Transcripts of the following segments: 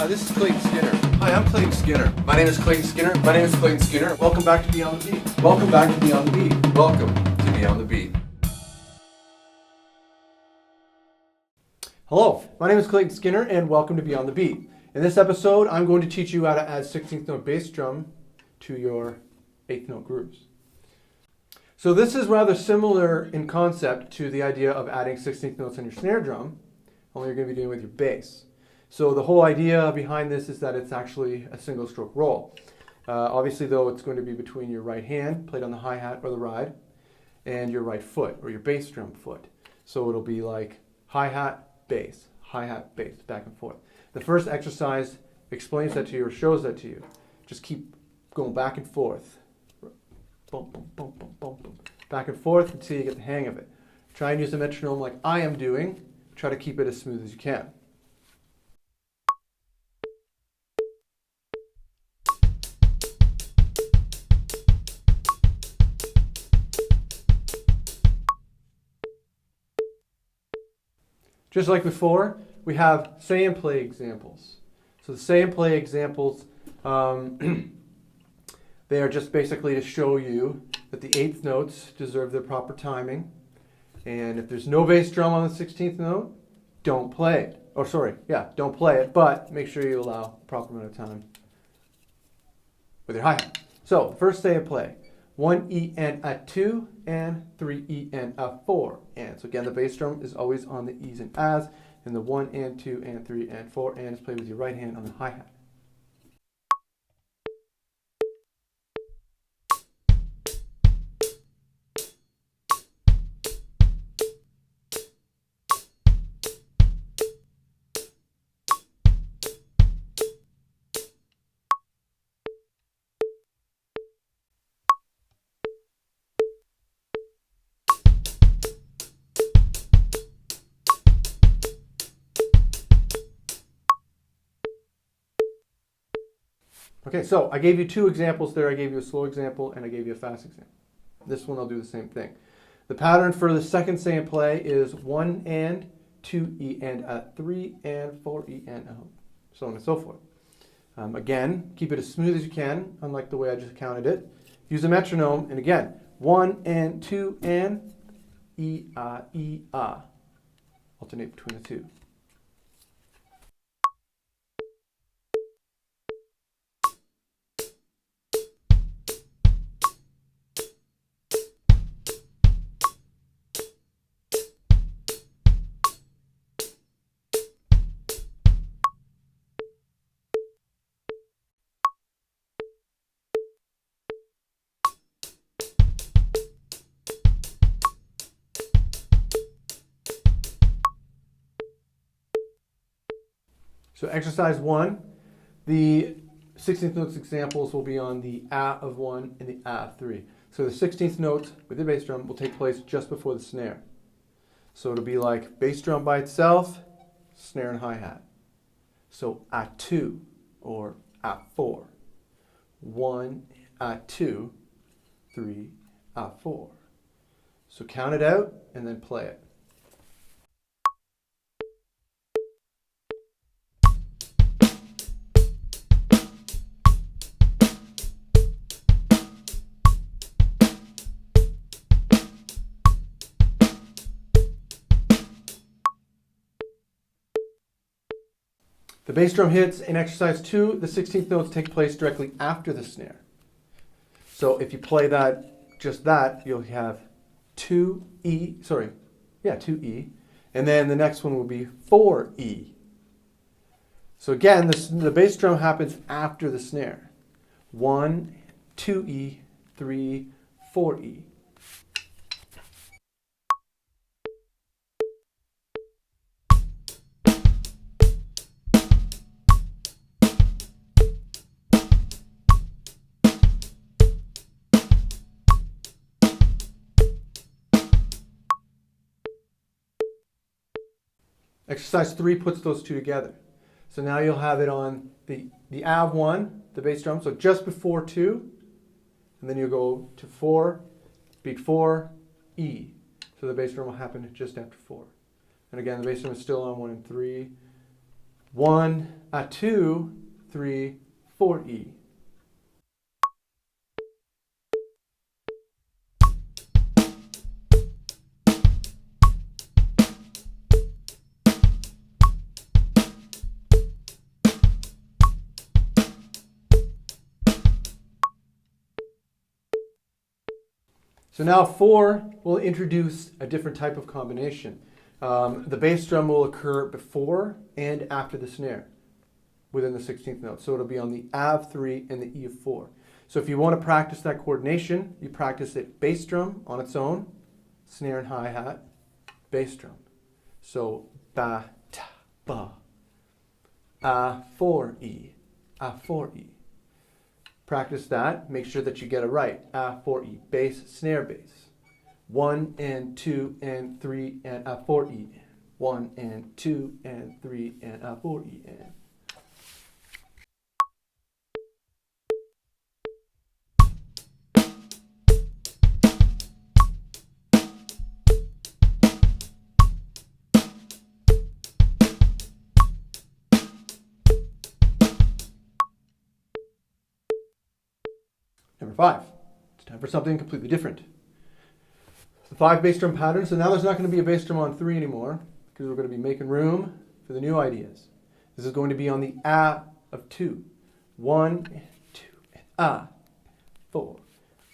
This is Clayton Skinner. Hi, I'm Clayton Skinner. My name is Clayton Skinner. My name is Clayton Skinner. Welcome back to Beyond the Beat. Welcome back to Beyond the Beat. Welcome to Beyond the Beat. Hello, my name is Clayton Skinner and welcome to Beyond the Beat. In this episode, I'm going to teach you how to add 16th note bass drum to your 8th note grooves. So this is rather similar in concept to the idea of adding 16th notes on your snare drum, only you're going to be doing it with your bass. So the whole idea behind this is that it's actually a single stroke roll. Obviously though, it's going to be between your right hand, played on the hi-hat or the ride, and your right foot, or your bass drum foot. So it'll be like hi-hat, bass, back and forth. The first exercise explains that to you or shows that to you. Just keep going back and forth. Boom, boom, boom, boom, boom, boom. Back and forth until you get the hang of it. Try and use the metronome like I am doing. Try to keep it as smooth as you can. Just like before, we have say and play examples. So the say and play examples, they are just basically to show you that the 8th notes deserve their proper timing. And if there's no bass drum on the 16th note, don't play it. Or don't play it, but make sure you allow a proper amount of time with your hi-hat. So first say and play. 1 E and a 2 and 3 E and a 4 and. So again, the bass drum is always on the E's and A's, and the 1 and 2 and 3 and 4 and is played with your right hand on the hi-hat. Okay, so I gave you two examples there. I gave you a slow example and I gave you a fast example. This one I'll do the same thing. The pattern for the second say and play is 1 and 2 E and a 3 and 4 E and a, so on and so forth. Again, keep it as smooth as you can, unlike the way I just counted it. Use a metronome, and again, 1 and 2 and E A. Alternate between the two. So exercise 1, the 16th notes examples will be on the A of 1 and the A of 3. So the 16th note with the bass drum will take place just before the snare. So it'll be like bass drum by itself, snare and hi-hat. So A2 or A4. 1, A2, 3, A4. So count it out and then play it. The bass drum hits in exercise 2, the 16th notes take place directly after the snare. So if you play that, just that, you'll have 2 E, 2 E, and then the next one will be 4 E. So again, the bass drum happens after the snare. 1, 2 E, 3, 4 E. Exercise 3 puts those two together. So now you'll have it on the Av1, the bass drum, so just before 2, and then you'll go to 4, beat 4, E. So the bass drum will happen just after 4. And again, the bass drum is still on 1 and 3. 1, a 2, 3, 4 E. So now 4 will introduce a different type of combination. The bass drum will occur before and after the snare within the 16th note. So it'll be on the A of 3 and the E of 4. So if you want to practice that coordination, you practice it bass drum on its own, snare and hi-hat, bass drum. So ba, ta, ba, A, 4, E, A, 4, E. Practice that. Make sure that you get it right. A, 4, E. Bass, snare, bass. 1 and 2 and 3 and A, 4, E. 1 and 2 and 3 and A, 4, E. Number 5. It's time for something completely different. The 5 bass drum patterns. So now there's not going to be a bass drum on 3 anymore because we're going to be making room for the new ideas. This is going to be on the A of 2. 1 and 2 and A, 4.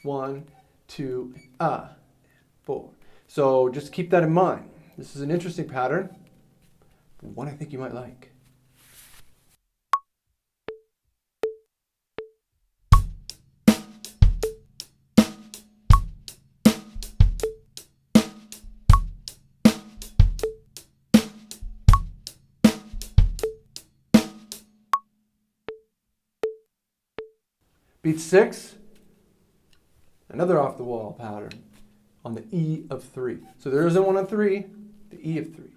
1, 2 and A, 4. So just keep that in mind. This is an interesting pattern, but one I think you might like. Beat 6, another off-the-wall pattern on the E of 3. So there isn't one on 3, the E of 3.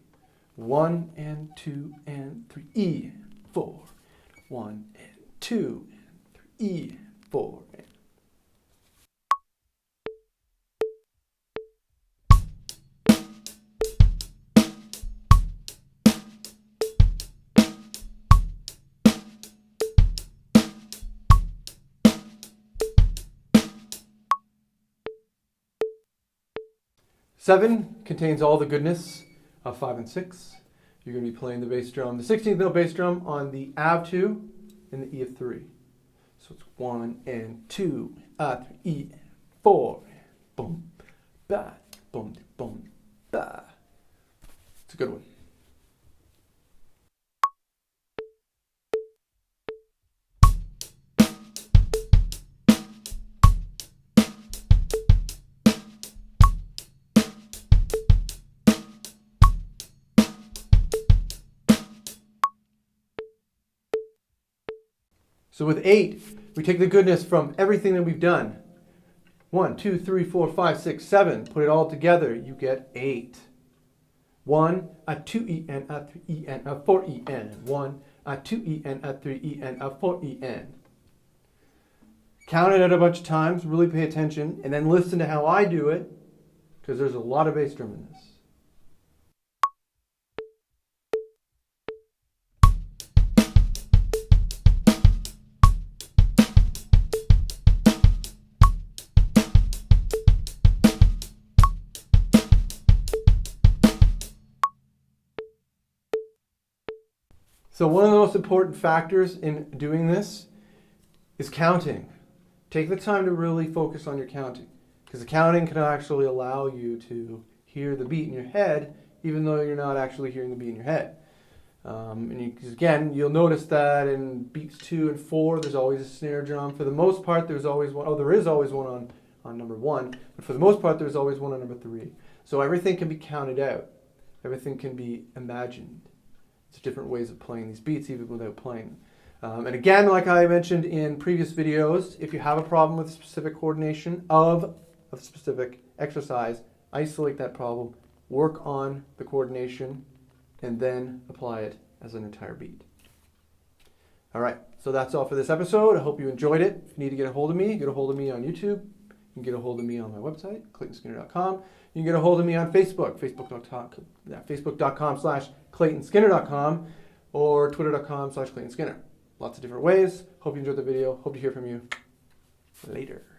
1 and 2 and 3, E, 4. 1 and 2 and 3, E, 4. Seven contains all the goodness of 5 and 6. You're going to be playing the bass drum, the 16th note bass drum on the A of 2 and the E of 3. So it's 1 and 2, A, 3, E, 4, boom, ba, boom, boom, ba. It's a good one. So with 8, we take the goodness from everything that we've done. 1, 2, 3, 4, 5, 6, 7. Put it all together, you get 8. 1, a 2 E and a 3 E and a 4 E N. 1, a 2 E and a 3 E and a 4 E N. Count it out a bunch of times, really pay attention, and then listen to how I do it, because there's a lot of bass drum in this. So one of the most important factors in doing this is counting. Take the time to really focus on your counting, because the counting can actually allow you to hear the beat in your head, even though you're not actually hearing the beat in your head. Again, you'll notice that in beats 2 and 4, there's always a snare drum. For the most part, there's always one. Oh, there is always one on number 1, but for the most part, there's always one on number 3. So everything can be counted out. Everything can be imagined. It's different ways of playing these beats even without playing them. And again, like I mentioned in previous videos, if you have a problem with specific coordination of a specific exercise, isolate that problem, work on the coordination, and then apply it as an entire beat. All right, so that's all for this episode. I hope you enjoyed it. If you need to get a hold of me, get a hold of me on YouTube. You can get a hold of me on my website, claytonskinner.com. You can get a hold of me on Facebook, facebook.com/claytonskinner.com, or twitter.com/Clayton Skinner. Lots of different ways. Hope you enjoyed the video. Hope to hear from you later.